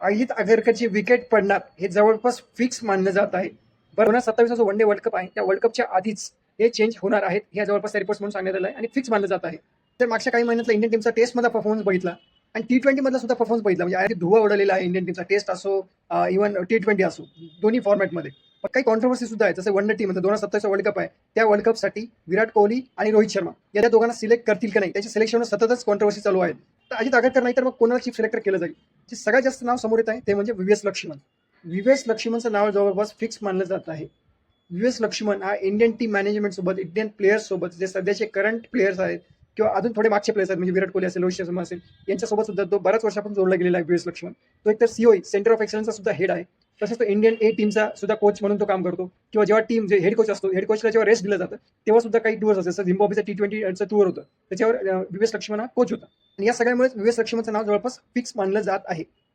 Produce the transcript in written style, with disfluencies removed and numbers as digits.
Ajit आगरकरची wicket पडणार हे जवळपास फिक्स मानलं जात आहे. बरं 2027 जो वन डे वर्ल्ड कप आहे त्या वर्ल्ड कपच्या आधीच हे चेंज होणार आहेत हे जवळपास रिपोर्ट्स म्हणून सांगण्यात आलं आहे आणि फिक्स मानलं जात आहे. तर मागच्या काही महिन्यातला इंडियन टीमचा टेस्टमधला परफॉर्मन्स बघितला आणि T20 मधला सुद्धा परफॉर्मन्स बघितला. म्हणजे अगदी धुव्वा उडलेला आहे इंडियन टीमचा, टेस्ट असो इव्हन T20 असो, दोन्ही फॉर्मॅटमध्ये. पण काही कॉन्ट्रोवर्सी सुद्धा आहे. जसं one day team 2027 world cup आहे त्या वर्ल्ड कपसाठी विराट कोहली आणि रोहित शर्मा या दोघांना सिलेक्ट करतील की नाही त्याच्या सिलेक्शन सततच कॉन्ट्रोवर्सी चालू आहे. तर अजित आगरकर नाही तर मग कोणाला चीफ सिलेक्टर केलं जाईल. जे सगळ्यात जास्त नाव समोर येत आहे ते म्हणजे व्ही.एस. लक्ष्मण. व्ही.एस. लक्ष्मणचं नाव जवळपास फिक्स मानलं जात आहे. व्ही.एस. लक्ष्मण हा इंडियन टीम मॅनेजमेंट सोबत, इंडियन प्लेयर्स सोबत, जे सध्याचे करंट प्लेयर्स आहेत किंवा अजून थोडे मागचे प्लेयर्स आहेत म्हणजे विराट कोहली असेल, रोहित शर्मा असेल, यांच्यासोबत सुद्धा तो बऱ्याच वर्षापासून जोडला गेलेला आहे. व्ही.एस. लक्ष्मण तो एकतर सीओ सेंटर ऑफ एक्सलन्सचा सुद्धा हेड आहे. तसंच तो इंडियन ए टीमचा सुद्धा कोच म्हणून तो काम करतो. किंवा जेव्हा टीम जे हेड कोच असतो, हेड कोचला जेव्हा रेस्ट दिलं जातं तेव्हा सुद्धा काही टूर्स असतात. जसं झिम्बाब्वेचं T20 टूर होतं त्याच्यावर व्ही.एस. लक्ष्मण हा कोच होता. आणि या सगळ्यामुळे व्ही.एस. लक्ष्मणचं नाव जवळपास फिक्स मानलं जात आहे.